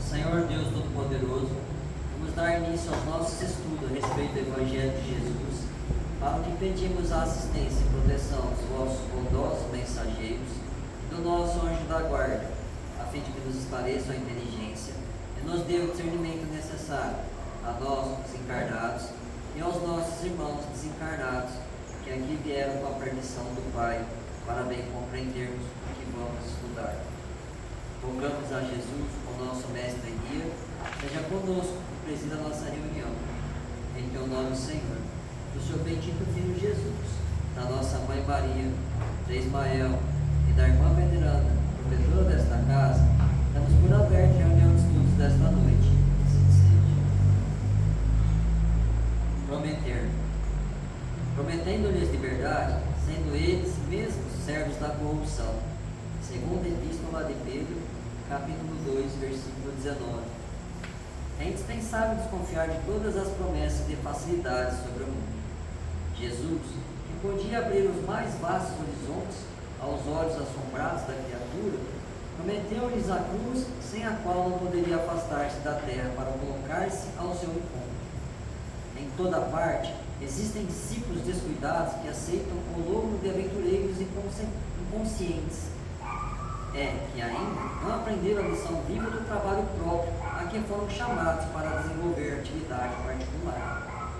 Senhor Deus Todo-Poderoso, vamos dar início aos nossos estudos a respeito do Evangelho de Jesus, para o que pedimos a assistência e proteção dos vossos bondosos mensageiros e do nosso anjo da guarda, a fim de que nos esclareçam a inteligência e nos dê o discernimento necessário a nós, os encarnados, e aos nossos irmãos desencarnados, que aqui vieram com a permissão do Pai, para bem compreendermos o que vamos estudar. Rogamos a Jesus, o nosso mestre e guia, seja conosco e presida a nossa reunião. Em teu nome, Senhor, do seu bendito Filho Jesus, da nossa Mãe Maria, de Ismael e da irmã veneranda, protetora desta casa, damos por aberto a reunião de estudos desta noite. Assim seja. Prometer. Prometendo-lhes liberdade, sendo eles mesmos servos da corrupção. Segunda Epístola de Pedro, capítulo 2, versículo 19. É indispensável desconfiar de todas as promessas de facilidades sobre o mundo. Jesus, que podia abrir os mais vastos horizontes aos olhos assombrados da criatura, prometeu-lhes a cruz sem a qual não poderia afastar-se da terra para colocar-se ao seu encontro. Em toda parte, existem discípulos descuidados que aceitam o logro de aventureiros inconscientes. Que ainda não aprenderam a lição viva do trabalho próprio a que foram chamados para desenvolver atividade particular.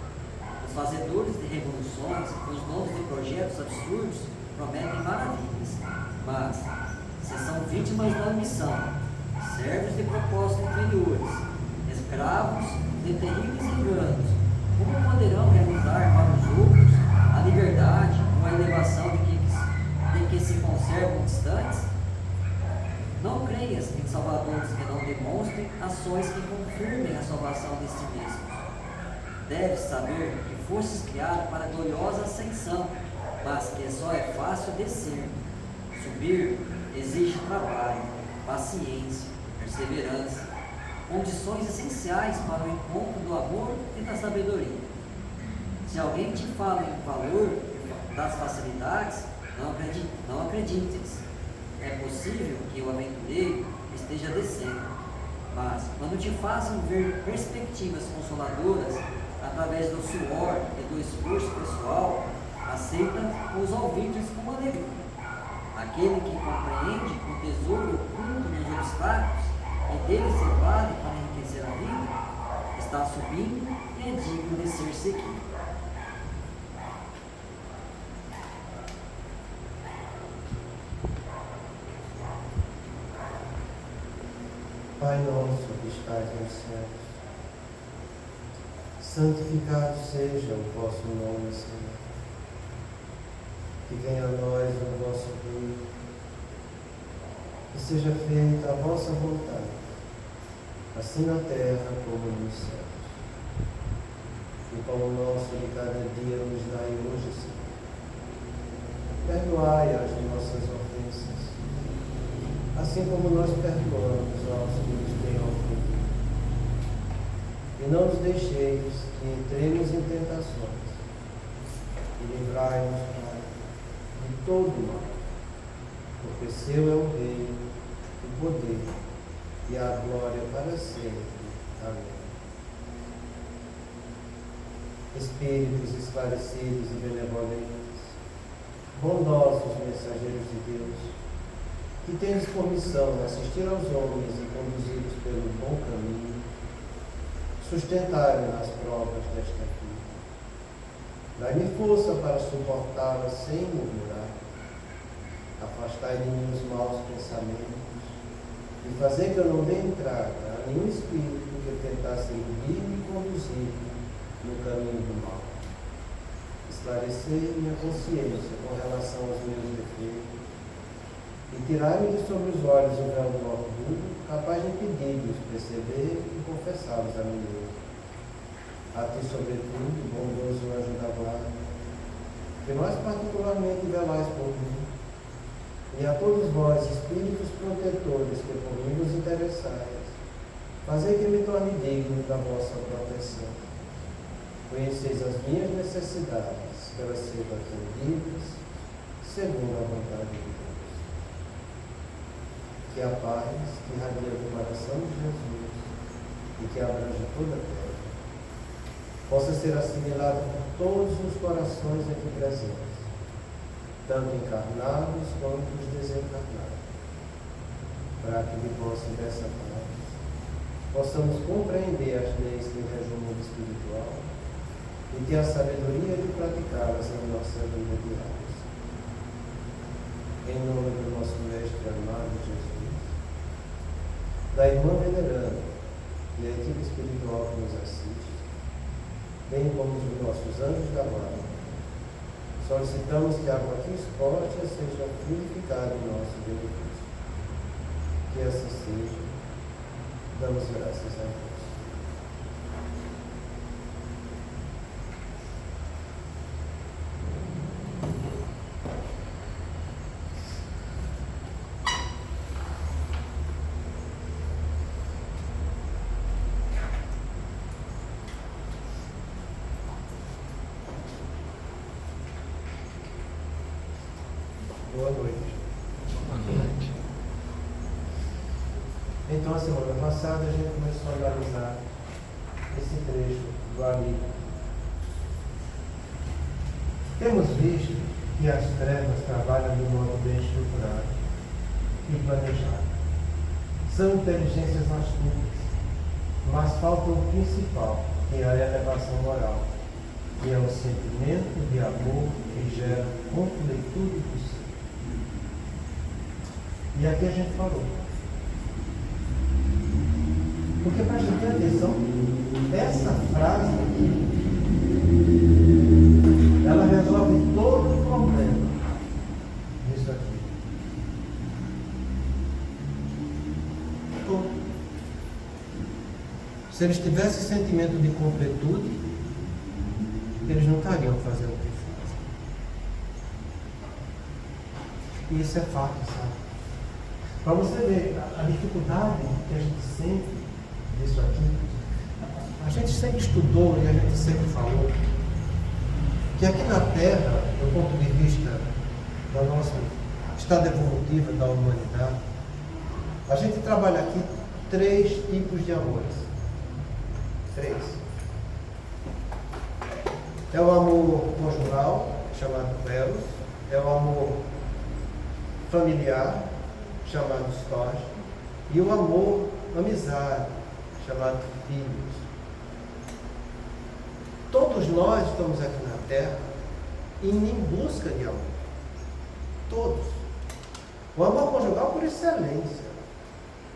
Os fazedores de revoluções, os nomes de projetos absurdos, prometem maravilhas, mas, se são vítimas da ambição, servos de propósitos inferiores, escravos de terríveis enganos, como poderão realizar para os outros a liberdade ou a elevação de que se conservam distantes? Não creias em salvadores que não demonstrem ações que confirmem a salvação de si mesmos. Deves saber que fostes criado para a gloriosa ascensão, mas que só é fácil descer. Subir exige trabalho, paciência, perseverança, condições essenciais para o encontro do amor e da sabedoria. Se alguém te fala em valor das facilidades, não acredites. É possível que o aventureiro esteja descendo, mas quando te façam ver perspectivas consoladoras através do suor e do esforço pessoal, aceita os ouvidos com alegria. Aquele que compreende o tesouro oculto nos obstáculos e dele se vale para enriquecer a vida, está subindo e é digno de ser seguido. Pai nosso que estás nos céus, santificado seja o vosso nome, Senhor. Que venha a nós o vosso reino, que seja feita a vossa vontade, assim na terra como nos céus. O pão nosso de cada dia nos dai hoje, Senhor. Perdoai as nossas ofensas, assim como nós perdoamos aos que nos têm ofendido. E não nos deixeis que entremos em tentações, e livrai-nos, Pai, de todo o mal, porque seu é o reino, o poder e a glória para sempre. Amém. Espíritos esclarecidos e benevolentes, bondosos mensageiros de Deus, que tendes por missão assistir aos homens e conduzi-los pelo bom caminho, sustentai-me nas provas desta vida. Dai-me força para suportá-las sem murmurar. Afastai de mim os maus pensamentos e fazei que eu não dê entrada a nenhum espírito que tentasse impedir-me e conduzir-me no caminho do mal. Esclarecei minha consciência com relação aos meus defeitos e tirai-me de sobre os olhos o véu do orgulho, capaz de impedir-me perceber e confessá-los a mim mesmo. A ti, sobretudo, bondoso anjo da guarda, que mais particularmente velais por mim, e a todos vós, espíritos protetores que por mim vos interessais, fazei que me torne digno da vossa proteção. Conheceis as minhas necessidades, que elas sejam atendidas, segundo a vontade de Deus. Que a paz que irradia do coração de Jesus e que abrange toda a terra, possa ser assimilado por todos os corações aqui presentes, tanto encarnados quanto os desencarnados, para que de vossa dessa paz possamos compreender as leis que regem o mundo espiritual e ter a sabedoria de praticá-las em nossa vida diária. Em nome do nosso Mestre amado Jesus, da irmã veneranda e a equipe espiritual que nos assiste, bem como os nossos anjos da guarda, solicitamos que a água aqui exposta seja purificada em nosso benefício. Que assim seja. Damos graças a Deus. Boa noite. Boa noite. Então, a semana passada, a gente começou a analisar esse trecho do amigo. Temos visto que as trevas trabalham de modo bem estruturado e planejado. São inteligências astutas, mas falta o principal, que é a elevação moral, que é o sentimento de amor que gera completude do ser. E aqui a gente falou. Porque preste bem atenção, essa frase aqui, ela resolve todo o problema disso aqui. Todo. Se eles tivessem sentimento de completude, eles não estariam fazendo o que fazem. E isso é fato, sabe? Para você ver a dificuldade que a gente sente disso aqui, a gente sempre estudou e a gente sempre falou que aqui na Terra, do ponto de vista da nossa estado evolutivo da humanidade, a gente trabalha aqui 3 tipos de amores. 3. É o amor conjugal, chamado eros, é o amor familiar, chamado storge, e o amor amizade, chamado filhos. Todos nós estamos aqui na Terra indo em busca de amor. Todos. O amor conjugal por excelência.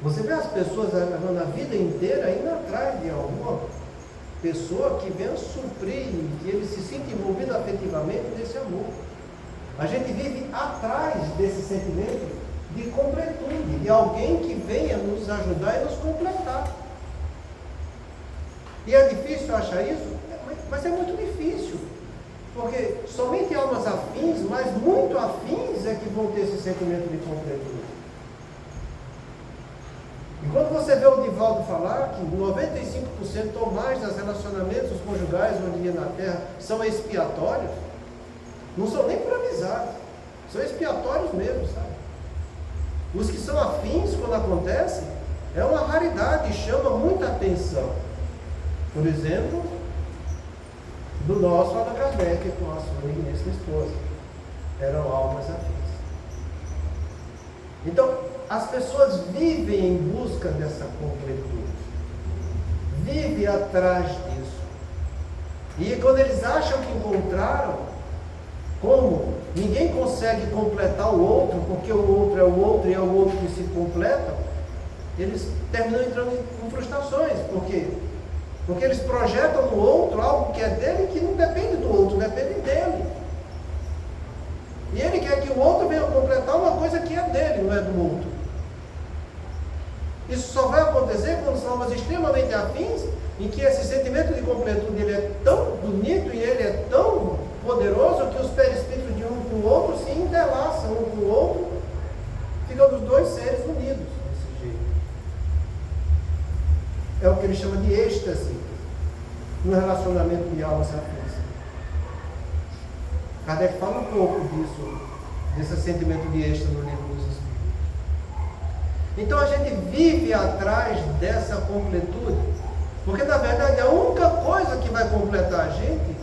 Você vê as pessoas levando a vida inteira indo atrás de alguma pessoa que venha suprir, que ele se sinta envolvido afetivamente desse amor. A gente vive atrás desse sentimento de completude, de alguém que venha nos ajudar e nos completar. E é difícil achar isso? Mas é muito difícil, porque somente almas afins, mas muito afins, é que vão ter esse sentimento de completude. E quando você vê o Divaldo falar que 95% ou mais dos relacionamentos conjugais hoje em dia na Terra são expiatórios, não são nem por amizade, são expiatórios mesmo, sabe? Os que são afins, quando acontece, é uma raridade e chama muita atenção. Por exemplo, do nosso Allan Kardec com a sua digníssima esposa. Eram almas afins. Então, as pessoas vivem em busca dessa completude. Vivem atrás disso. E quando eles acham que encontraram, como ninguém consegue completar o outro, porque o outro é o outro e é o outro que se completam, eles terminam entrando em frustrações. Por quê? Porque eles projetam no outro algo que é dele que não depende do outro, depende dele. E ele quer que o outro venha completar uma coisa que é dele, não é do outro. Isso só vai acontecer quando são almas extremamente afins, em que esse sentimento de completude ele é tão bonito e ele é tão poderoso que os perispíritos de um com o outro se interlaçam um com o outro, ficando os dois seres unidos desse jeito. É o que ele chama de êxtase no relacionamento de almas afins. Kardec fala um pouco disso, desse sentimento de êxtase no livro dos Espíritos. Então a gente vive atrás dessa completude Porque na verdade a única coisa que vai completar a gente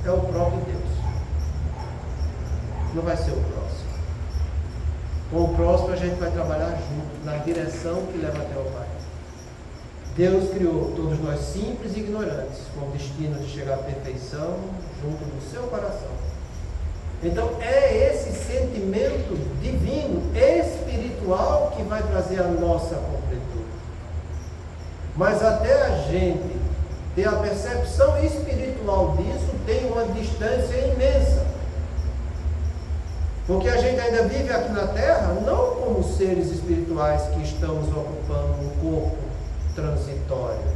é o próprio Deus. Não vai ser o próximo. Com o próximo a gente vai trabalhar junto, na direção que leva até o Pai. Deus criou todos nós simples e ignorantes, com o destino de chegar à perfeição junto do seu coração. Então é esse sentimento divino, espiritual, que vai trazer a nossa completude. Mas até a gente ter a percepção espiritual disso, tem uma distância imensa. Porque a gente ainda vive aqui na Terra, não como seres espirituais que estamos ocupando um corpo transitório.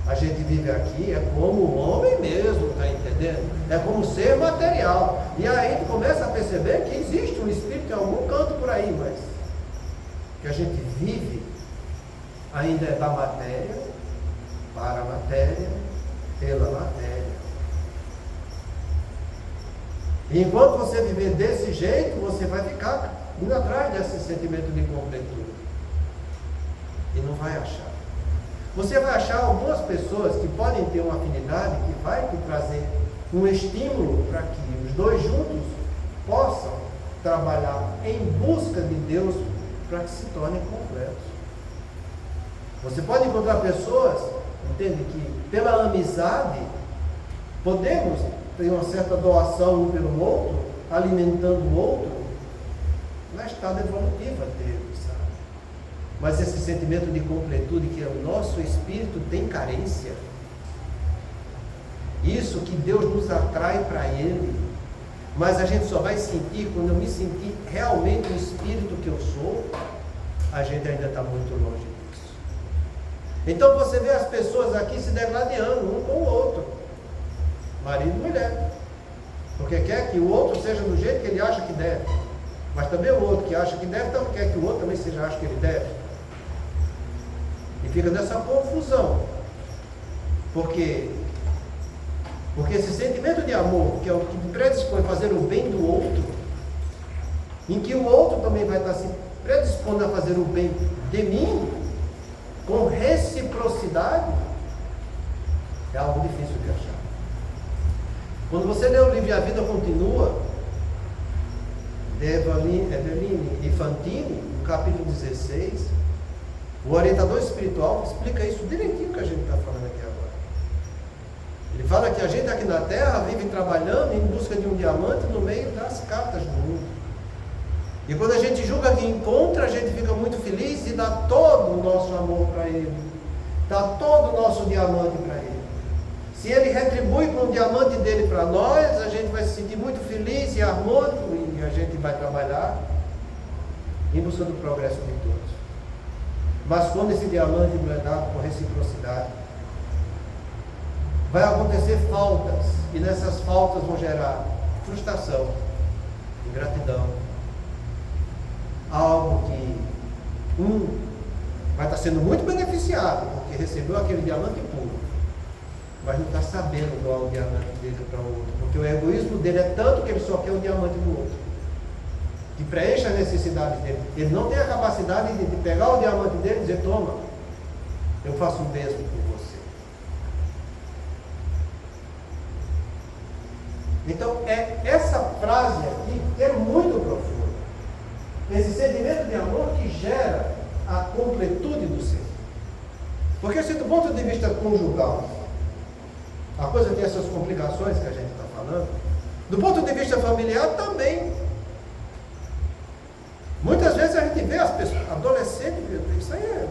A gente vive aqui como homem mesmo, está entendendo? É como ser material. E aí a gente começa a perceber que existe um espírito em algum canto por aí, mas que a gente vive ainda é da matéria, para a matéria, pela matéria. E enquanto você viver desse jeito, você vai ficar indo atrás desse sentimento de completude. E não vai achar. Você vai achar algumas pessoas que podem ter uma afinidade, que vai te trazer um estímulo para que os dois juntos possam trabalhar em busca de Deus para que se tornem completos. Você pode encontrar pessoas, entende, que pela amizade podemos ter uma certa doação um pelo outro, alimentando o outro na estada evolutiva dele, sabe? Mas esse sentimento de completude que o nosso espírito tem carência, isso que Deus nos atrai para Ele, mas a gente só vai sentir quando eu me sentir realmente o espírito que eu sou, a gente ainda está muito longe disso. Então você vê as pessoas aqui se degladiando um com o outro, marido e mulher, porque quer que o outro seja do jeito que ele acha que deve, mas também o outro que acha que deve, também quer que o outro também seja acha que ele deve, e fica nessa confusão, porque esse sentimento de amor, que é o que predispõe a fazer o bem do outro, em que o outro também vai estar se predispondo a fazer o bem de mim, com reciprocidade, é algo difícil de achar. Quando você lê o livro A Vida Continua, de Eveline e Fantini, no capítulo 16, o orientador espiritual explica isso direitinho que a gente está falando aqui agora. Ele fala que a gente aqui na Terra vive trabalhando em busca de um diamante no meio das cartas do mundo. E quando a gente julga que encontra, a gente fica muito feliz e dá todo o nosso amor para ele. Dá todo o nosso diamante para ele. Se ele retribui com o diamante dele para nós, a gente vai se sentir muito feliz e harmônico e a gente vai trabalhar em busca do progresso de todos. Mas quando esse diamante não é dado com reciprocidade, vai acontecer faltas, e nessas faltas vão gerar frustração, ingratidão, algo que vai estar sendo muito beneficiado, porque recebeu aquele diamante puro, mas não está sabendo doar o diamante dele para o outro, porque o egoísmo dele é tanto que ele só quer o diamante do outro, que preenche a necessidade dele. Ele não tem a capacidade de pegar o diamante dele e dizer: toma, eu faço o mesmo por você. Então, é essa frase aqui que é muito profunda. Esse sentimento de amor que gera a completude do ser. Porque se do ponto de vista conjugal, a coisa tem essas complicações que a gente está falando, do ponto de vista familiar também. Muitas vezes a gente vê as pessoas, adolescentes, isso aí é.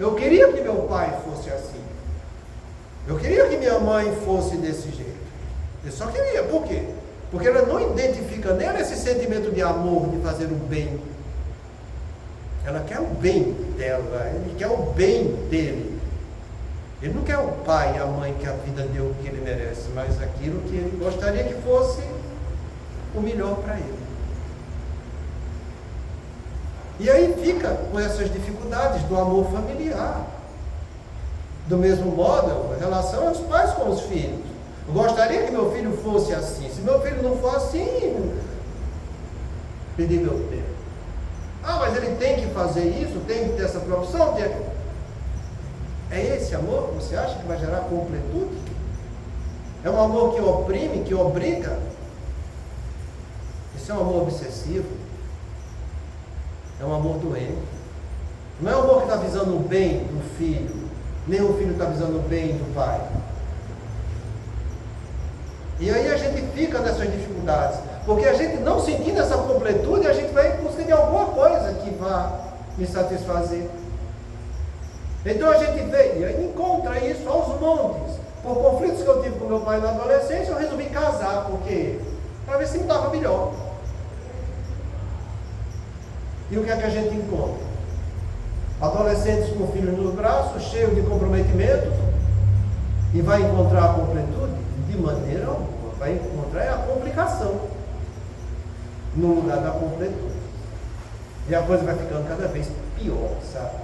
Eu queria que meu pai fosse assim. Eu queria que minha mãe fosse desse jeito. Eu só queria. Por quê? Porque ela não identifica nela esse sentimento de amor, de fazer o bem. Ela quer o bem dela, ele quer o bem dele. Ele não quer o pai e a mãe que a vida deu o que ele merece, mas aquilo que ele gostaria que fosse o melhor para ele. E aí fica com essas dificuldades do amor familiar. Do mesmo modo, a relação aos pais com os filhos. Eu gostaria que meu filho fosse assim. Se meu filho não for assim, perdi meu tempo. Ah, mas ele tem que fazer isso, tem que ter essa profissão. É esse amor que você acha que vai gerar completude? É um amor que oprime, que obriga? Isso é um amor obsessivo. É um amor doente. Não é um amor que está visando o bem do filho, nem o filho está visando o bem do pai. E aí a gente fica nessas dificuldades, porque a gente não sentindo essa completude, a gente vai em busca de alguma coisa que vá me satisfazer. Então a gente vê e encontra isso aos montes. Por conflitos que eu tive com meu pai na adolescência, eu resolvi casar, porque para ver se me dava melhor. E o que é que a gente encontra? Adolescentes com filhos nos braços, cheios de comprometimento, e vai encontrar a completude? De maneira alguma. Vai encontrar a complicação no lugar da completude. E a coisa vai ficando cada vez pior, sabe?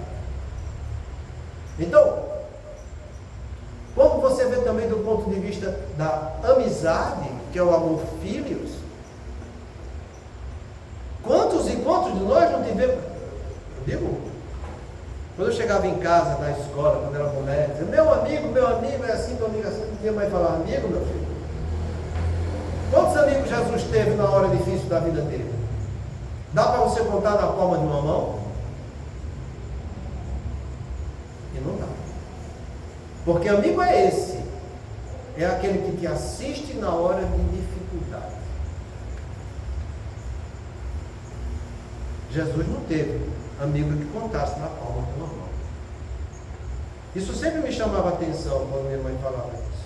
Então, como você vê também do ponto de vista da amizade, que é o amor filhos, quantos e quantos de nós não tivemos? Eu digo, quando eu chegava em casa, na escola, quando era moleque, dizia, meu amigo, é assim, meu amigo, assim, minha mãe falava, amigo, meu filho. Quantos amigos Jesus teve na hora difícil da vida dele? Dá para você contar na palma de uma mão? E não dá. Porque amigo é esse. É aquele que te assiste na hora de dificuldade. Jesus não teve amigo que contasse na palma de uma mão. Isso sempre me chamava a atenção quando minha mãe falava isso.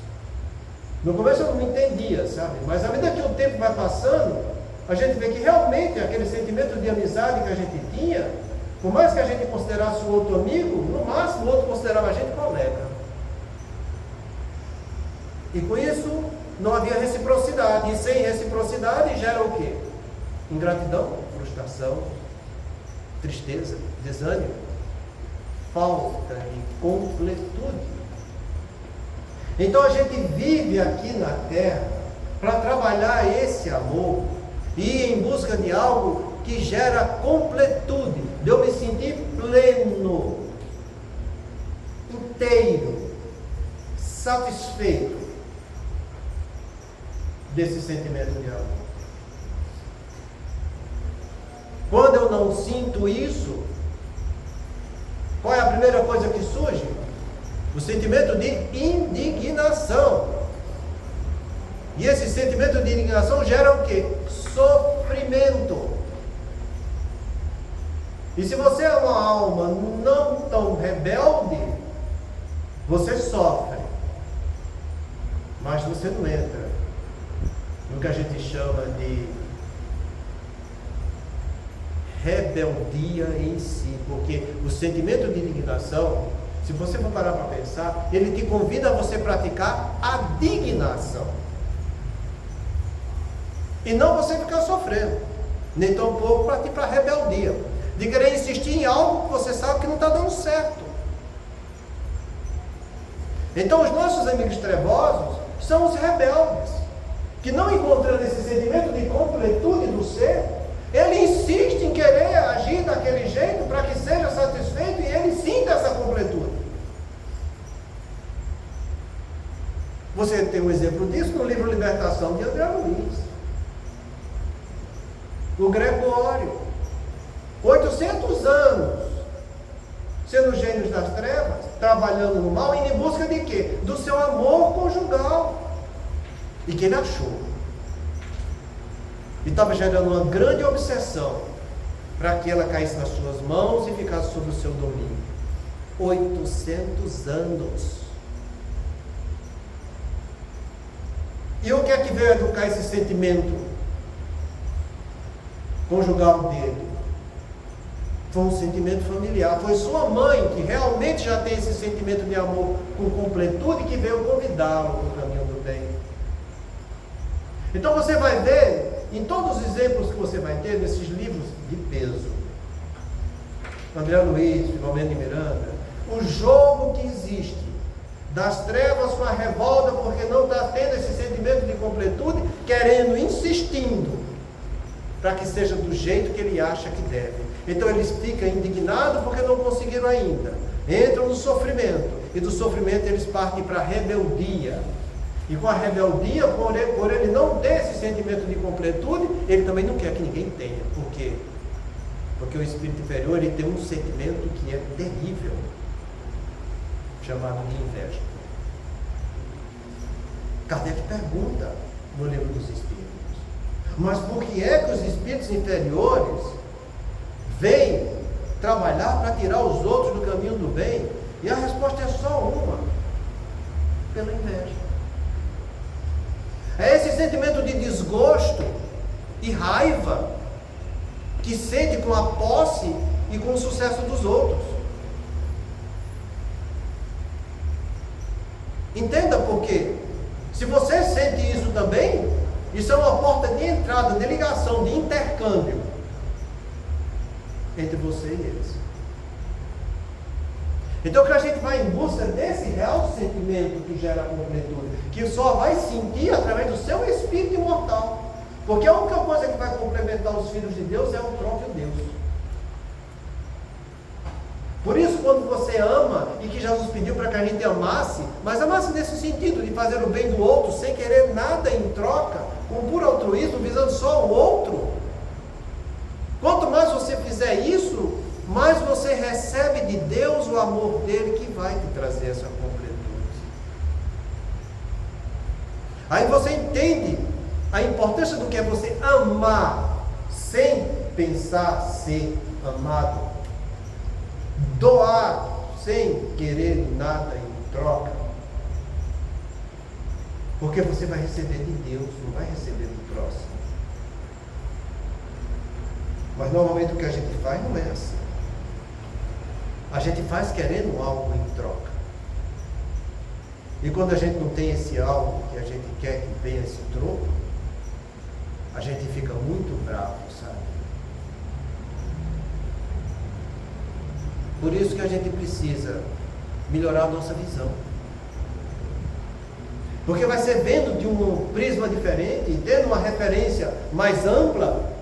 No começo eu não entendia, sabe? Mas à medida que o tempo vai passando, a gente vê que realmente aquele sentimento de amizade que a gente tinha, por mais que a gente considerasse o outro amigo, no máximo o outro considerava a gente colega. E com isso não havia reciprocidade. E sem reciprocidade gera o quê? Ingratidão, frustração, tristeza, desânimo, falta de completude. Então a gente vive aqui na terra para trabalhar esse amor e ir em busca de algo que gera completude, de eu me sentir pleno, inteiro, satisfeito desse sentimento de amor. Quando eu não sinto isso, qual é a primeira coisa que surge? O sentimento de indignação. E esse sentimento de indignação gera o quê? Sofrimento. E se você é uma alma não tão rebelde, você sofre. Mas você não entra no que a gente chama de rebeldia em si, porque o sentimento de indignação, se você for parar para pensar, ele te convida a você praticar a dignação e não você ficar sofrendo, nem tão pouco partir para a rebeldia, de querer insistir em algo que você sabe que não está dando certo. Então os nossos amigos trevosos são os rebeldes, que não encontrando esse sentimento de completude do ser, ele insiste em querer agir daquele jeito para que seja satisfeito e ele sinta essa completude. Você tem um exemplo disso no livro Libertação de André Luiz. O Gregório, 800 anos sendo gênios das trevas, trabalhando no mal, indo em busca de quê? Do seu amor conjugal. E que ele achou. E estava gerando uma grande obsessão para que ela caísse nas suas mãos e ficasse sob o seu domínio. 800 anos. E o que é que veio educar esse sentimento conjugal dele? Foi um sentimento familiar. Foi sua mãe, que realmente já tem esse sentimento de amor com completude, que veio convidá-lo para o caminho do bem. Então você vai ver em todos os exemplos que você vai ter nesses livros de peso, André Luiz, Filomeno de Miranda, o jogo que existe das trevas com a revolta, porque não está tendo esse sentimento de completude, querendo, insistindo para que seja do jeito que ele acha que deve. Então eles ficam indignados porque não conseguiram ainda. Entram no sofrimento, e do sofrimento eles partem para a rebeldia. E com a rebeldia, por ele não ter esse sentimento de completude, ele também não quer que ninguém tenha. Por quê? Porque o espírito inferior ele tem um sentimento que é terrível, chamado de inveja. Kardec pergunta no Livro dos Espíritos: mas por que é que os espíritos inferiores vêm trabalhar para tirar os outros do caminho do bem? E a resposta é só uma: pela inveja. É esse sentimento de desgosto e raiva que sente com a posse e com o sucesso dos outros. Entenda por quê. Se você sente isso também, isso é uma porta de entrada, de ligação, de intercâmbio entre você e eles. Então que a gente vai em busca desse real sentimento que gera completude, que só vai sentir através do seu espírito imortal. Porque a única coisa que vai complementar os filhos de Deus é o próprio Deus. Por isso, quando você ama, e que Jesus pediu para que a gente amasse, mas amasse nesse sentido, de fazer o bem do outro, sem querer nada em troca, com puro altruísmo, visando só o outro. Quanto mais você fizer isso, mais você recebe de Deus o amor dele, que vai te trazer essa completude. Aí você entende a importância do que é você amar sem pensar ser amado, doar sem querer nada em troca, porque você vai receber de Deus, não vai receber do próximo. Mas normalmente o que a gente faz não é assim. A gente faz querendo algo em troca. E quando a gente não tem esse algo que a gente quer que venha esse troco, a gente fica muito bravo, sabe? Por isso que a gente precisa melhorar a nossa visão. Porque vai ser vendo de um prisma diferente, e tendo uma referência mais ampla,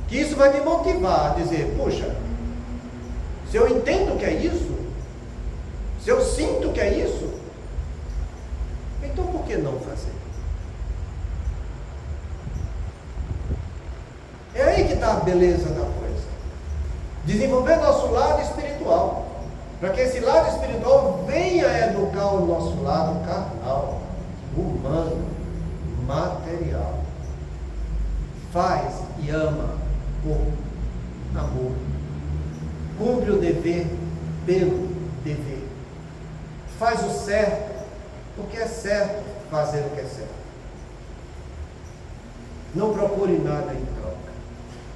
que isso vai me motivar a dizer: puxa, se eu entendo que é isso, se eu sinto que é isso, então por que não fazer? É aí que está a beleza da coisa. Desenvolver nosso lado espiritual, para que esse lado espiritual venha educar o nosso lado carnal, humano, material. Faz e ama por amor. Cumpre o dever pelo dever. Faz o certo porque é certo fazer o que é certo. Não procure nada em troca.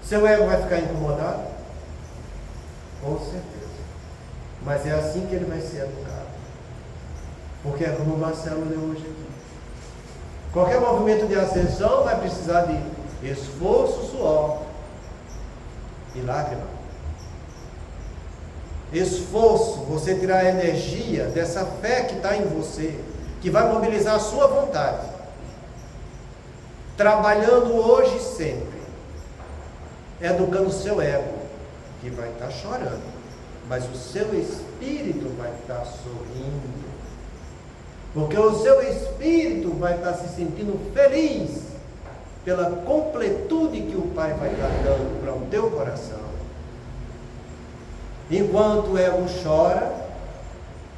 Seu ego vai ficar incomodado? Com certeza. Mas é assim que ele vai ser educado. Porque é como o Marcelo leu hoje aqui. Qualquer movimento de ascensão vai precisar de esforço, suor e lágrima. Esforço, você tirar a energia dessa fé que está em você, que vai mobilizar a sua vontade, trabalhando hoje e sempre, educando o seu ego, que vai estar chorando, mas o seu espírito vai estar sorrindo, porque o seu espírito vai estar se sentindo feliz pela completude que o Pai vai estar dando para o teu coração. Enquanto o ego chora,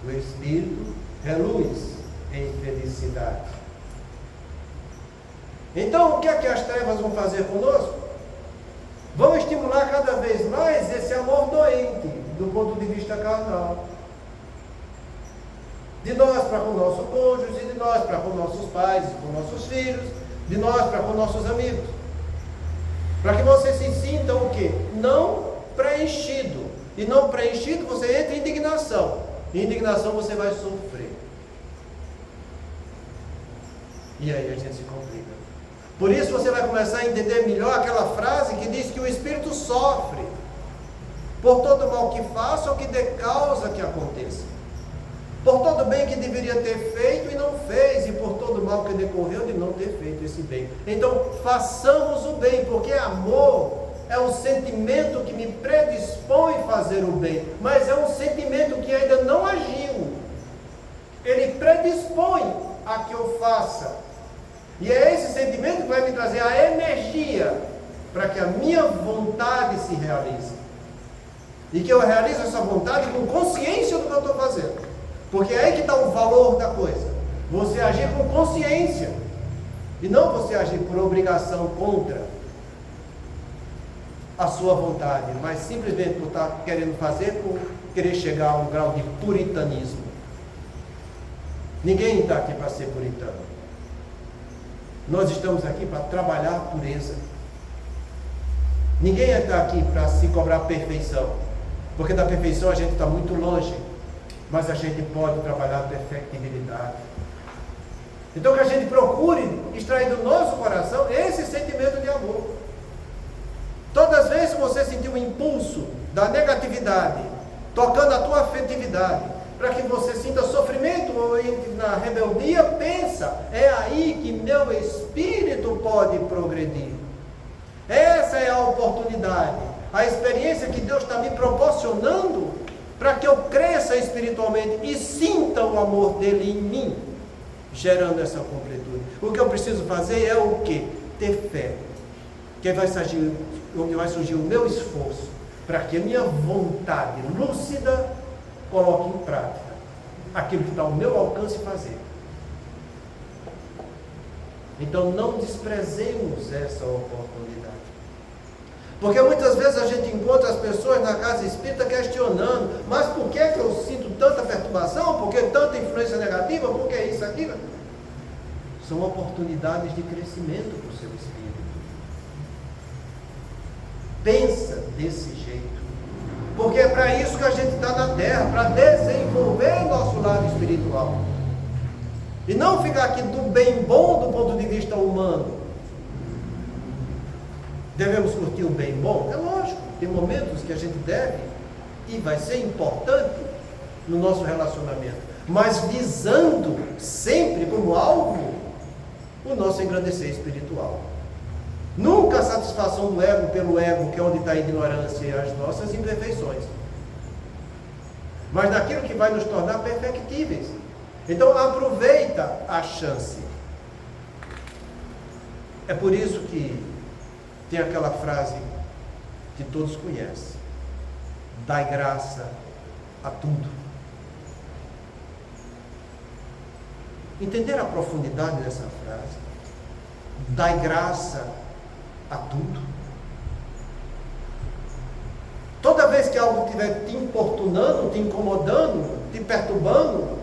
o espírito reluz em felicidade. Então, o que é que as trevas vão fazer conosco? Vão estimular cada vez mais esse amor doente, do ponto de vista carnal. De nós para com o nosso cônjuge, de nós para com nossos pais, com nossos filhos, de nós para com nossos amigos. Para que você se sinta o quê? Não preenchido. E não preenchido, você entra em indignação. Em indignação você vai sofrer. E aí a gente se complica. Por isso você vai começar a entender melhor aquela frase que diz que o espírito sofre por todo mal que faça ou que dê causa que aconteça. por todo o bem que deveria ter feito e não fez, e por todo o mal que decorreu de não ter feito esse bem. Então, façamos o bem, porque amor é um sentimento que me predispõe a fazer o bem, mas é um sentimento que ainda não agiu. Ele predispõe a que eu faça. E é esse sentimento que vai me trazer a energia para que a minha vontade se realize. E que eu realize essa vontade com consciência do que eu estou fazendo. Porque é aí que está o valor da coisa. Você agir com consciência. E não você agir por obrigação contra a sua vontade, mas simplesmente por estar querendo fazer, por querer chegar a um grau de puritanismo. Ninguém está aqui para ser puritano. Nós estamos aqui para trabalhar a pureza. Ninguém está aqui para se cobrar perfeição, porque da perfeição a gente está muito longe, mas a gente pode trabalhar a perfectibilidade. Então que a gente procure extrair do nosso coração esse sentimento de amor. Todas as vezes que você sentir o impulso da negatividade tocando a tua afetividade, para que você sinta sofrimento ou na rebeldia, pensa, é aí que meu espírito pode progredir. Essa é a oportunidade, a experiência que Deus está me proporcionando para que eu cresça espiritualmente e sinta o amor dele em mim, gerando essa completude. O que eu preciso fazer é o quê? Ter fé, que vai surgir, onde vai surgir o meu esforço, para que a minha vontade lúcida coloque em prática aquilo que está ao meu alcance fazer. Então não desprezemos essa oportunidade. Porque muitas vezes a gente encontra as pessoas na casa espírita questionando, mas por que eu sinto tanta perturbação? Por que tanta influência negativa? Por que isso, aquilo? São oportunidades de crescimento para o seu espírito. Pensa desse jeito. Porque é para isso que a gente está na Terra, para desenvolver nosso lado espiritual. E não ficar aqui do bem bom do ponto de vista humano. Devemos curtir o bem bom? É lógico, tem momentos que a gente deve e vai ser importante no nosso relacionamento, mas visando sempre como alvo o nosso engrandecer espiritual. Nunca a satisfação do ego pelo ego, que é onde está a ignorância e as nossas imperfeições, mas naquilo que vai nos tornar perfectíveis. Então aproveita a chance. É por isso que tem aquela frase que todos conhecem: dai graça a tudo. Entender a profundidade dessa frase? Dai graça a tudo. Toda vez que algo estiver te importunando, te incomodando, te perturbando,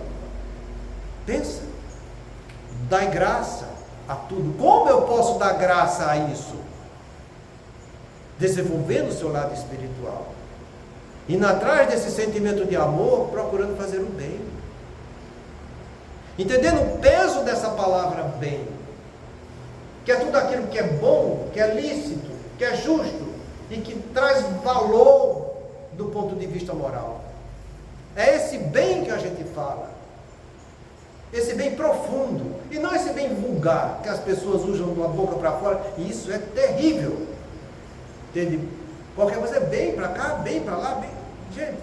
pensa, dai graça a tudo. Como eu posso dar graça a isso? Desenvolvendo o seu lado espiritual, indo atrás desse sentimento de amor, procurando fazer o bem, entendendo o peso dessa palavra bem, que é tudo aquilo que é bom, que é lícito, que é justo e que traz valor do ponto de vista moral. É esse bem que a gente fala, esse bem profundo, e não esse bem vulgar que as pessoas usam da boca para fora, e isso é terrível. Entende? Qualquer coisa é bem para cá, bem para lá, bem. Gente,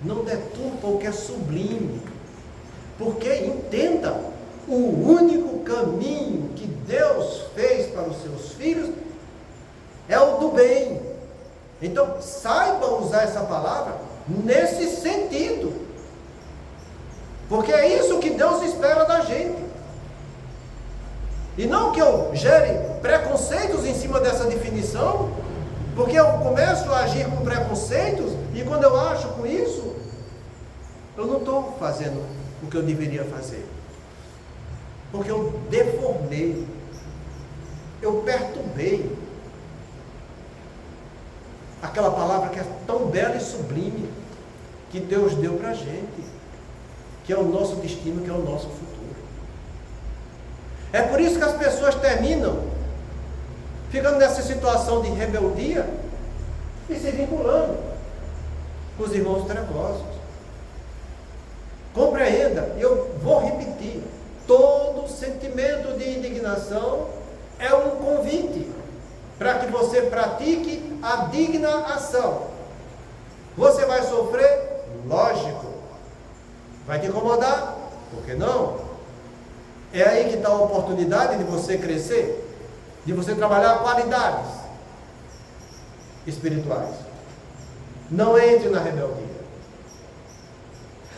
não deturpa o que é sublime, porque entenda, o único caminho que Deus fez para os seus filhos é o do bem. Então saiba usar essa palavra nesse sentido, porque é isso que Deus espera da gente. E não que eu gere preconceitos em cima dessa definição, porque eu começo a agir com preconceitos, e quando eu acho com isso, eu não estou fazendo o que eu deveria fazer. Porque eu deformei, eu perturbei aquela palavra que é tão bela e sublime, que Deus deu para a gente, que é o nosso destino, que é o nosso futuro. É por isso que as pessoas terminam ficando nessa situação de rebeldia e se vinculando com os irmãos trevosos. Compreenda, eu vou repetir, todo sentimento de indignação é um convite para que você pratique a digna ação. Você vai sofrer? Lógico. Vai te incomodar? Por que não? É aí que está a oportunidade de você crescer, de você trabalhar qualidades espirituais. Não entre na rebeldia.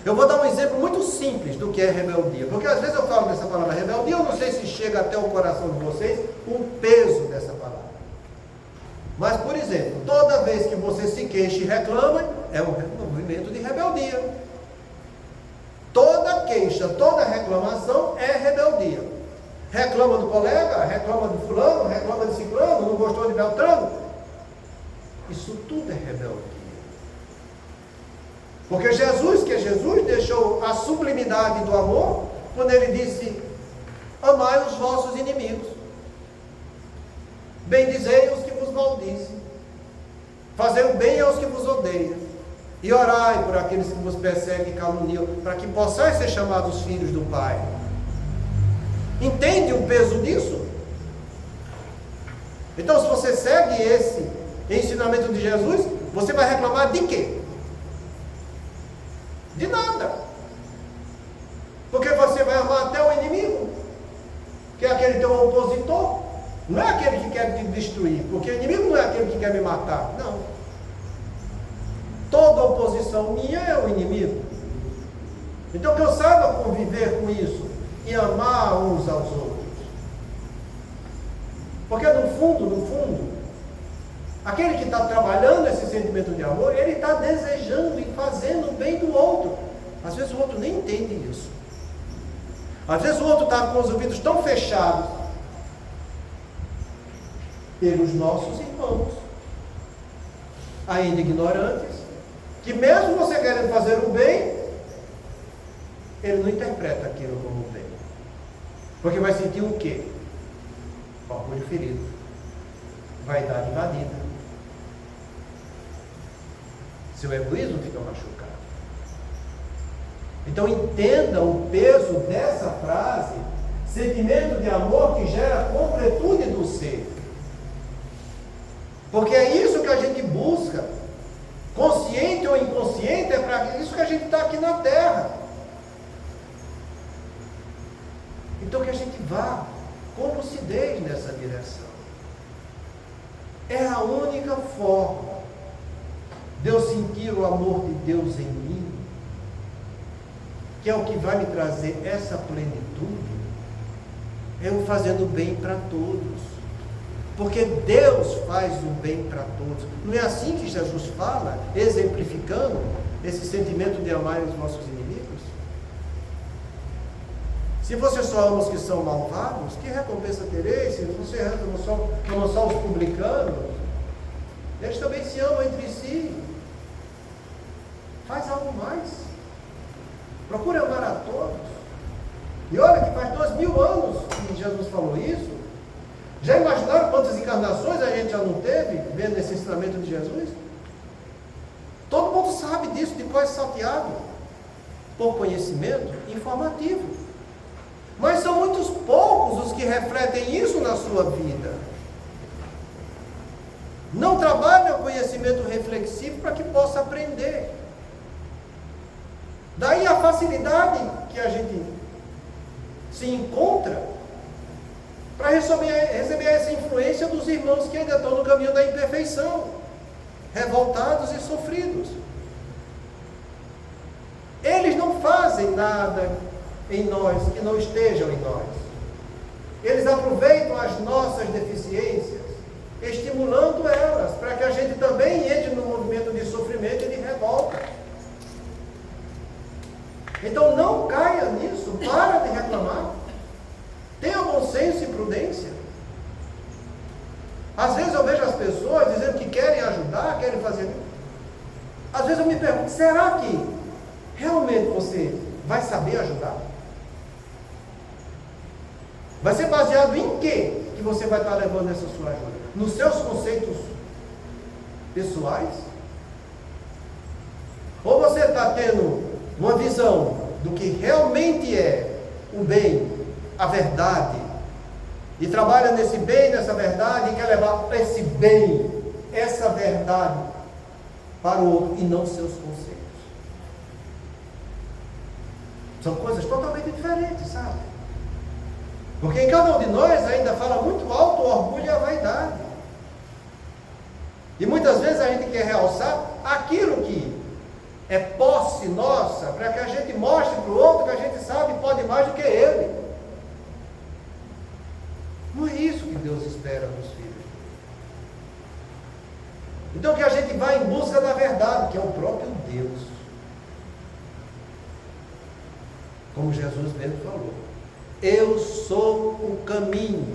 Eu vou dar um exemplo muito simples do que é rebeldia, porque às vezes eu falo dessa palavra rebeldia, eu não sei se chega até o coração de vocês o peso dessa palavra. Mas, por exemplo, toda vez que você se queixa e reclama, é um movimento de rebeldia. Toda queixa, toda reclamação é rebeldia. Reclama do colega, reclama de fulano, reclama de ciclano, não gostou de Beltrano. Isso tudo é rebeldia. Porque Jesus, que é Jesus, deixou a sublimidade do amor, quando ele disse: amai os vossos inimigos, bendizei os que vos maldizem, fazei o bem aos que vos odeiam, e orai por aqueles que vos perseguem e caluniam, para que possais ser chamados filhos do Pai. Entende o peso disso? Então, se você segue esse ensinamento de Jesus, você vai reclamar de quê? De nada. Porque você vai amar até o inimigo, que é aquele teu opositor. Não é aquele que quer te destruir, porque o inimigo não é aquele que quer me matar. Não. Toda oposição minha é o inimigo. Então que eu saiba conviver com isso e amar uns aos outros. Porque no fundo, aquele que está trabalhando esse sentimento de amor, ele está desejando e fazendo o bem do outro. Às vezes o outro nem entende isso. Às vezes o outro está com os ouvidos tão fechados pelos nossos irmãos, ainda ignorantes, que mesmo você querendo fazer o bem, ele não interpreta aquilo como bem. Porque vai sentir o quê? Orgulho ferido, vaidade invadida, seu egoísmo fica machucado. Então entenda o peso dessa frase, sentimento de amor que gera completude do ser. Porque é isso que a gente busca, consciente ou inconsciente, é para isso que a gente está aqui na Terra. Então que a gente vá com lucidez nessa direção. É a única forma de eu sentir o amor de Deus em mim, que é o que vai me trazer essa plenitude, é eu fazendo bem para todos. Porque Deus faz o bem para todos. Não é assim que Jesus fala, exemplificando esse sentimento de amar os vossos inimigos? Se você só ama os que são malvados, que recompensa tereis? Se você ama só os publicanos, eles também se amam entre si. Faz algo mais. Procure amar a todos. E olha que faz 2000 anos que Jesus falou isso. Já imaginaram quantas encarnações a gente já não teve vendo esse ensinamento de Jesus? Todo mundo sabe disso, depois salteado por conhecimento informativo. Mas são muitos poucos os que refletem isso na sua vida. Não trabalham o conhecimento reflexivo para que possa aprender. Daí a facilidade que a gente se encontra para receber essa influência dos irmãos que ainda estão no caminho da imperfeição, revoltados e sofridos. Eles não fazem nada em nós que não estejam em nós. Eles aproveitam as nossas deficiências, estimulando elas, para que a gente também entre no movimento de sofrimento e de revolta. Então não caia nisso, para de reclamar. Tenha bom senso e prudência. Às vezes eu vejo as pessoas dizendo que querem ajudar, querem fazer. Às vezes eu me pergunto, será que realmente você vai saber ajudar? Vai ser baseado em quê que você vai estar levando essa sua ajuda? Nos seus conceitos pessoais? Ou você está tendo uma visão do que realmente é o bem, a verdade, e trabalha nesse bem, nessa verdade, e quer levar esse bem, essa verdade para o outro, e não seus conceitos. São coisas totalmente diferentes, sabe? Porque em cada um de nós ainda fala muito alto o orgulho e a vaidade. E muitas vezes a gente quer realçar aquilo que é posse nossa, para que a gente mostre para o outro que a gente sabe e pode mais do que ele. Não é isso que Deus espera dos filhos. Então que a gente vá em busca da verdade, que é o próprio Deus. Como Jesus mesmo falou. Eu sou o caminho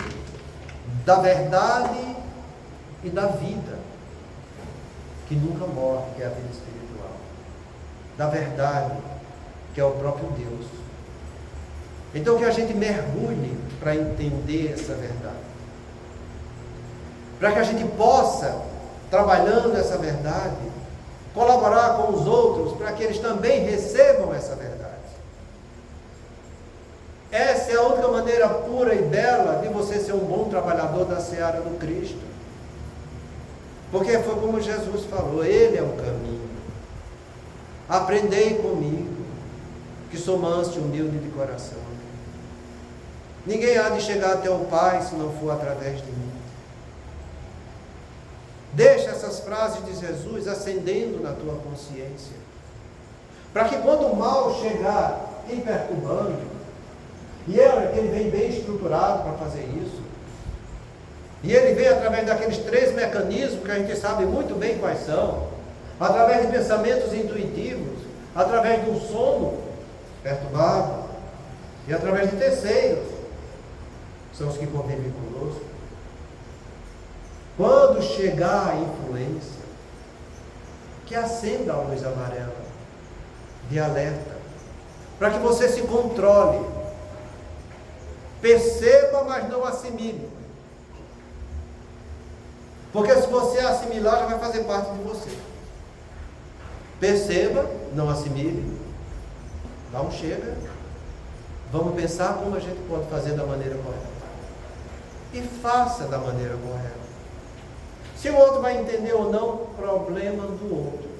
da verdade e da vida, que nunca morre, que é a vida espiritual. Da verdade, que é o próprio Deus. Então que a gente mergulhe para entender essa verdade. Para que a gente possa, trabalhando essa verdade, colaborar com os outros para que eles também recebam essa verdade. Essa é a única maneira pura e bela de você ser um bom trabalhador da seara do Cristo. Porque foi como Jesus falou, Ele é o caminho. Aprendei comigo, que sou manso e humilde de coração. Ninguém há de chegar até o Pai se não for através de mim. Deixa essas frases de Jesus acendendo na tua consciência, para que quando o mal chegar te perturbando, e ele vem bem estruturado para fazer isso, e ele vem através daqueles 3 mecanismos que a gente sabe muito bem quais são, através de pensamentos intuitivos, através de um sono perturbado, e através de terceiros, são os que convivem conosco. Quando chegar a influência, que acenda a luz amarela de alerta, para que você se controle, perceba, mas não assimile. Porque se você assimilar, já vai fazer parte de você. Perceba, não assimile, dá um chega, vamos pensar como a gente pode fazer da maneira correta. E faça da maneira correta. Se o outro vai entender ou não, problema do outro.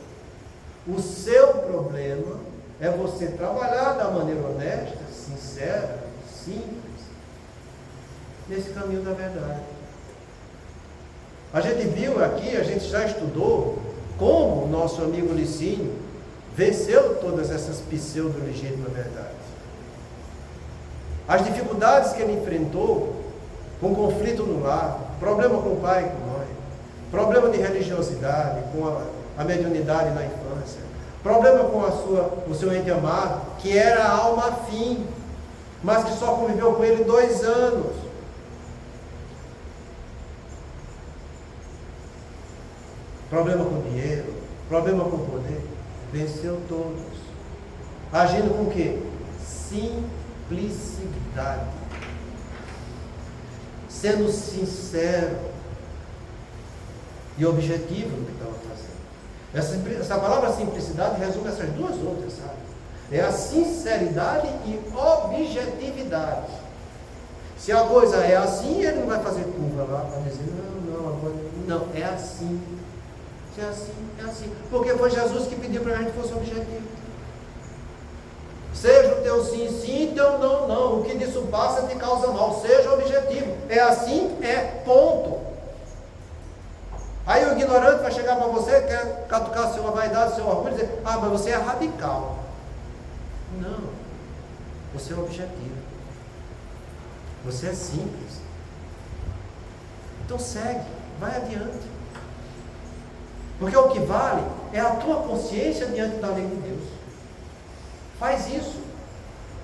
O seu problema é você trabalhar da maneira honesta, sincera, simples, nesse caminho da verdade. A gente viu aqui, a gente já estudou como o nosso amigo Licínio venceu todas essas pseudo-legítimas verdades. As dificuldades que ele enfrentou, com conflito no lar, problema com o pai e com a mãe, problema de religiosidade, com a mediunidade na infância, problema com o seu ente amado, que era a alma afim, mas que só conviveu com ele 2 anos. Problema com dinheiro, problema com poder, venceu todos. Agindo com o quê? Simplicidade. Sendo sincero e objetivo no que estava fazendo. Essa palavra simplicidade resume essas 2 outras, sabe? É a sinceridade e objetividade. Se a coisa é assim, ele não vai fazer curva lá para dizer, não, é assim. Se é assim, é assim. Porque foi Jesus que pediu para que a gente fosse objetivo. Seja o teu sim, sim, teu não, não. O que disso passa te causa mal. Seja objetivo. É assim, é ponto. Aí o ignorante vai chegar para você, quer catucar sua vaidade, seu orgulho, e dizer, mas você é radical. Não. Você é objetivo. Você é simples. Então segue, vai adiante. Porque o que vale é a tua consciência diante da lei de Deus. Faz isso.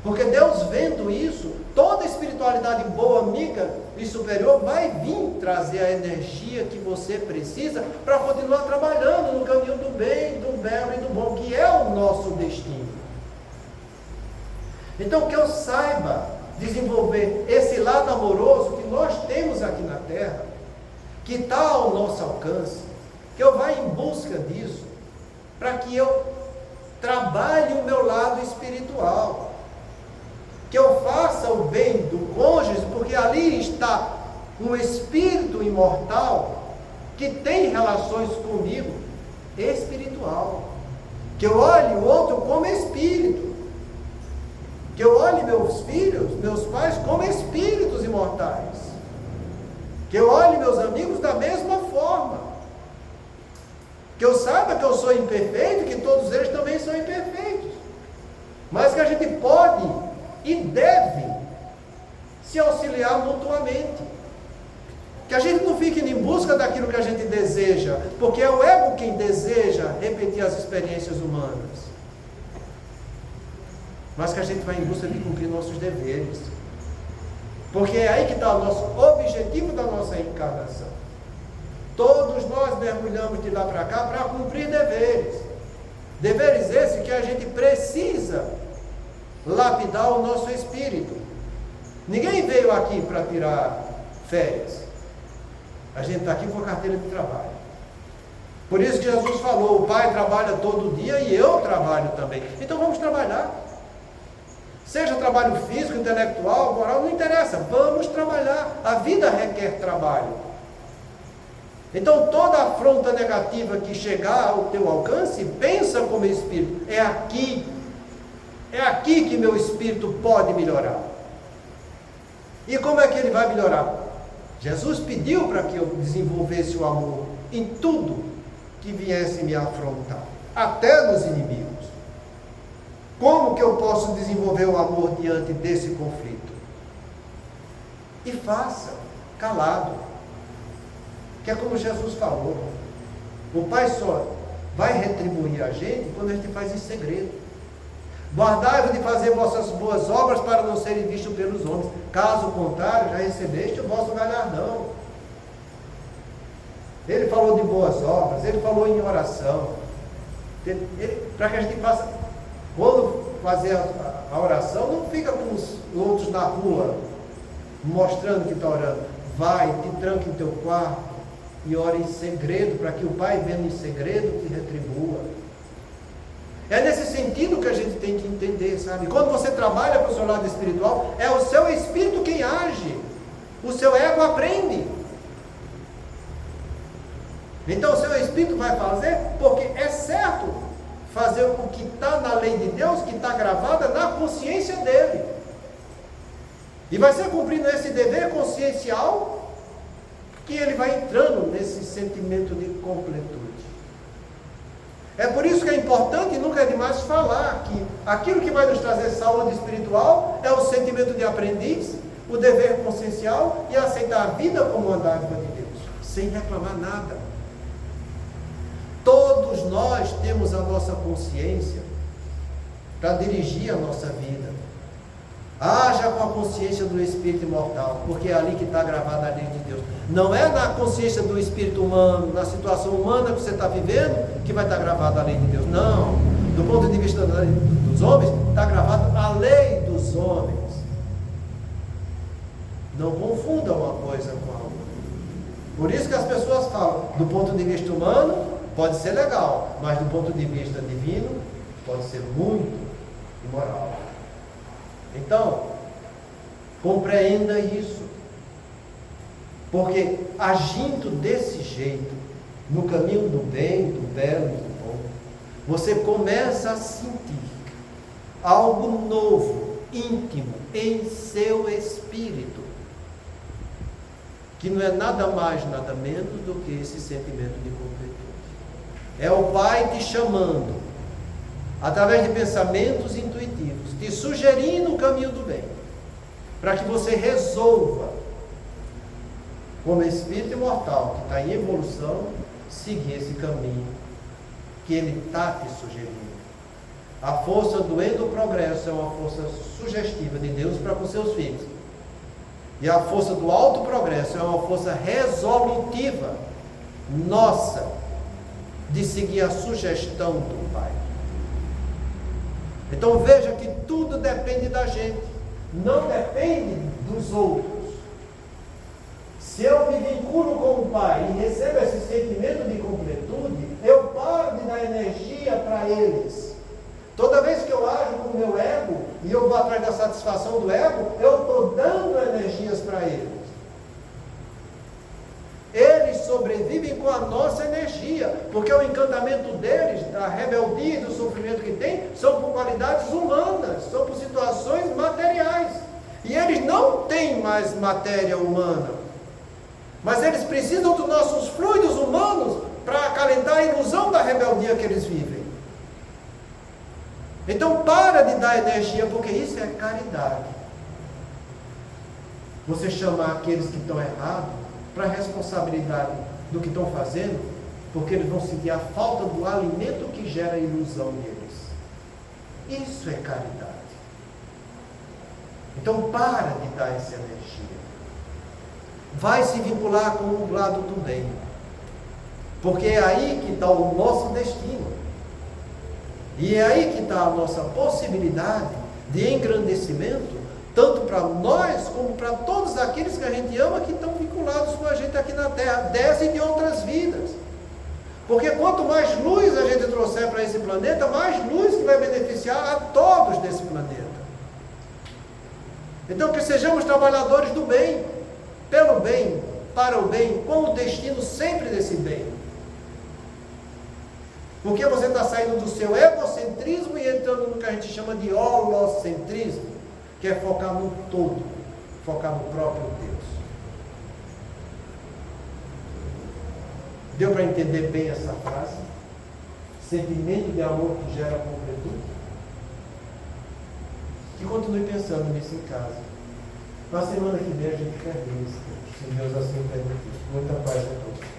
Porque Deus vendo isso, toda espiritualidade boa, amiga e superior vai vir trazer a energia que você precisa para continuar trabalhando no caminho do bem, do belo e do bom, que é o nosso destino. Então que eu saiba desenvolver esse lado amoroso que nós temos aqui na Terra, que está ao nosso alcance, que eu vá em busca disso, para que eu trabalhe o meu lado espiritual, que eu faça o bem do cônjuge, porque ali está um espírito imortal que tem relações comigo espiritual, que eu olhe o outro como espírito, que eu olhe meus filhos, meus pais como espíritos imortais, que eu olhe meus amigos da mesma forma, que eu saiba que eu sou imperfeito, que todos eles também são imperfeitos, mas que a gente pode e deve se auxiliar mutuamente, que a gente não fique em busca daquilo que a gente deseja, porque é o ego quem deseja repetir as experiências humanas, mas que a gente vai em busca de cumprir nossos deveres, porque é aí que está o nosso objetivo da nossa encarnação. Todos nós mergulhamos de lá para cá para cumprir deveres, deveres esses que a gente precisa lapidar o nosso espírito. Ninguém veio aqui para tirar férias, a gente está aqui com a carteira de trabalho. Por isso que Jesus falou, o Pai trabalha todo dia e eu trabalho também, então vamos trabalhar. Seja trabalho físico, intelectual, moral, não interessa, vamos trabalhar. A vida requer trabalho. Então toda afronta negativa que chegar ao teu alcance, pensa como espírito, é aqui que meu espírito pode melhorar. E como é que ele vai melhorar? Jesus pediu para que eu desenvolvesse o amor em tudo que viesse me afrontar, até nos inimigos. Como que eu posso desenvolver o amor diante desse conflito? E faça, calado. Que é como Jesus falou. O Pai só vai retribuir a gente quando a gente faz em segredo. Guardai-vos de fazer vossas boas obras para não serem vistos pelos homens. Caso contrário, já recebeste o vosso galardão. Ele falou de boas obras, ele falou em oração. Para que a gente faça, quando fazer a oração, não fica com os outros na rua, mostrando que está orando. Vai, te tranca em teu quarto e ora em segredo, para que o Pai, vendo em segredo, te retribua. É nesse sentido que a gente tem que entender, sabe? Quando você trabalha com o seu lado espiritual, é o seu espírito quem age, o seu ego aprende. Então o seu espírito vai fazer, porque é certo fazer o que está na lei de Deus, que está gravada na consciência dele. E vai ser cumprindo esse dever consciencial que ele vai entrando nesse sentimento de completude. É por isso que é importante e nunca é demais falar que aquilo que vai nos trazer saúde espiritual é o sentimento de aprendiz, o dever consciencial e aceitar a vida como uma dádiva de Deus, sem reclamar nada. Todos nós temos a nossa consciência para dirigir a nossa vida. Haja com a consciência do Espírito imortal, porque é ali que está gravada a lei de Deus. Não é na consciência do Espírito humano, na situação humana que você está vivendo, que vai estar gravada a lei de Deus. Não. Do ponto de vista dos homens, está gravada a lei dos homens. Não confunda uma coisa com a outra. Por isso que as pessoas falam, do ponto de vista humano, pode ser legal, mas do ponto de vista divino, pode ser muito imoral. Então, compreenda isso, porque agindo desse jeito, no caminho do bem, do belo e do bom, você começa a sentir algo novo, íntimo, em seu espírito, que não é nada mais, nada menos do que esse sentimento de completude. É o Pai te chamando, através de pensamentos intuitivos, te sugerindo o caminho do bem, para que você resolva, como espírito imortal que está em evolução, seguir esse caminho que ele está te sugerindo. A força do endoprogresso é uma força sugestiva de Deus para com seus filhos, e a força do autoprogresso é uma força resolutiva nossa de seguir a sugestão do Pai. Então veja que tudo depende da gente, não depende dos outros. Se eu me vinculo com o Pai e recebo esse sentimento de completude, eu paro de dar energia para eles. atrás da satisfação do ego, eu estou dando energias para eles. Eles sobrevivem com a nossa energia, porque o encantamento deles, da rebeldia e do sofrimento que tem, são por qualidades humanas, são por situações materiais. E eles não têm mais matéria humana, mas eles precisam dos nossos fluidos humanos para acalentar a ilusão da rebeldia que eles vivem. Então para de dar energia, porque isso é caridade. Você chamar aqueles que estão errados para a responsabilidade do que estão fazendo, porque eles vão sentir a falta do alimento que gera a ilusão deles. Isso é caridade. Então para de dar essa energia. Vai se vincular com o lado do bem, porque é aí que está o nosso destino, e é aí que está a nossa possibilidade de engrandecimento, tanto para nós, como para todos aqueles que a gente ama, que estão vinculados com a gente aqui na Terra, dessa e de outras vidas. Porque quanto mais luz a gente trouxer para esse planeta, mais luz que vai beneficiar a todos desse planeta. Então que sejamos trabalhadores do bem, pelo bem, para o bem, com o destino sempre desse bem. Porque você está saindo do seu egocentrismo e entrando no que a gente chama de holocentrismo, que é focar no todo, focar no próprio Deus. Deu para entender bem essa frase? Sentimento de amor que gera completude? Que continue pensando nisso em casa. Na semana que vem a gente termina isso, se Deus assim permitir. Muita paz a todos.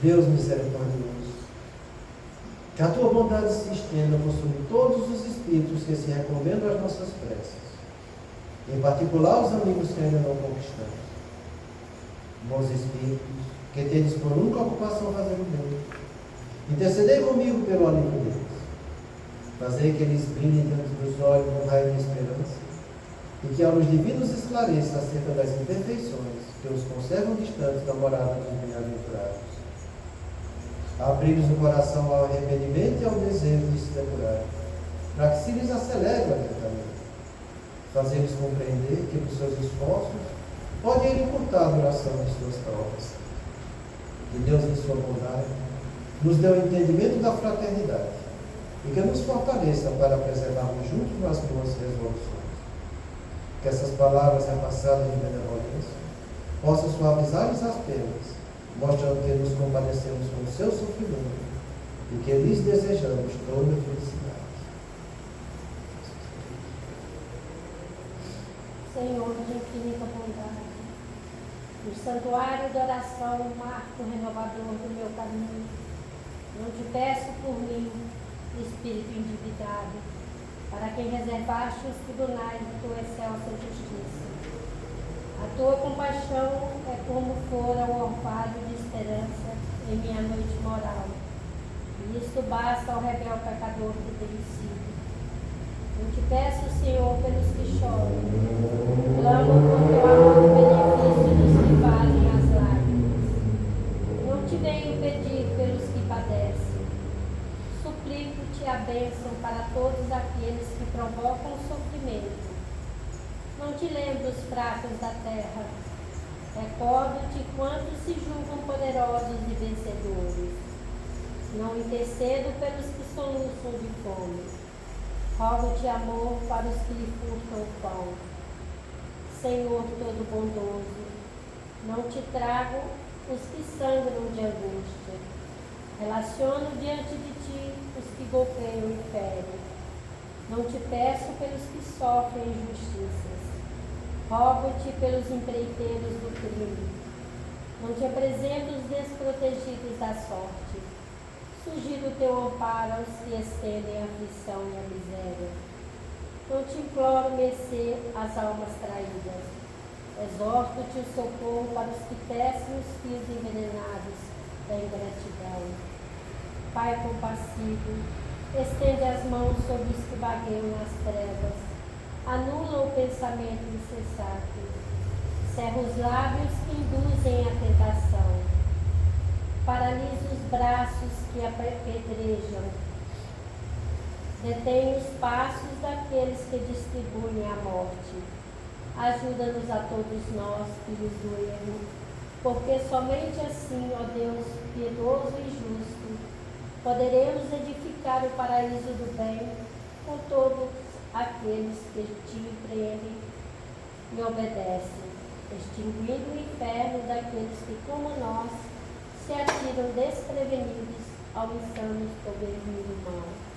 Deus misericordioso, que a tua bondade se estenda por sobre todos os espíritos que se recomendam às nossas preces, em particular os amigos que ainda não conquistamos. Bons espíritos, que tendes por única ocupação fazer o bem, intercedei comigo pelo alívio deles, fazei que eles brilhem diante dos olhos no raio de esperança, e que a luz divina os esclareça acerca das imperfeições que os conservam distantes da morada dos bem-aventurados. Abri-lhes o coração ao arrependimento e ao desejo de se depurar, para que se lhes acelere o adiantamento. Fazer-lhes compreender que por seus esforços podem ir encurtar a duração de suas provas. Que Deus, em sua bondade, nos dê o entendimento da fraternidade e que nos fortaleça para preservarmos juntos as boas resoluções. Que essas palavras repassadas de benevolência possam suavizar-lhes as penas, mostrando que nos compadecemos com o seu sofrimento e que lhes desejamos toda a felicidade. Senhor de infinita bondade, no santuário de oração, o marco renovador do meu caminho, não te peço por mim, espírito endividado, para quem reservaste os tribunais de tua excelsa justiça. A tua compaixão é como fora o orvalho de esperança em minha noite moral, e isto basta ao rebelde pecador que tenho sido. Eu te peço, Senhor, pelos que choram, clamo por teu amor e benefício dos que fazem as lágrimas. Não te venho pedir pelos que padecem, suplico-te a bênção para todos aqueles que provocam sofrimento. Não te lembro os fracos da terra. Recordo-te quantos se julgam poderosos e vencedores. Não intercedo pelos que soluçam de fome. Rogo-te amor para os que lhe furtam o pão. Senhor todo bondoso, não te trago os que sangram de angústia. Relaciono diante de ti os que golpeiam e ferem. Não te peço pelos que sofrem injustiças. Rogo-te pelos empreiteiros do crime. Não te apresento os desprotegidos da sorte. Sugiro o teu amparo aos que estendem a aflição e a miséria. Não te imploro mercê às almas traídas. Exorto-te o socorro para os que tecem os fios envenenados da ingratidão. Pai compassivo, estende as mãos sobre os que vagueiam nas trevas. Anula o pensamento insensato. Cerra os lábios que induzem a tentação. Paralisa os braços que apedrejam. Detém os passos daqueles que distribuem a morte. Ajuda-nos a todos nós, filhos do erro, porque somente assim, ó Deus piedoso e justo, poderemos edificar o paraíso do bem com todos aqueles que te empreendem e obedecem, extinguindo o inferno daqueles que, como nós, se atiram desprevenidos ao insano poder humano.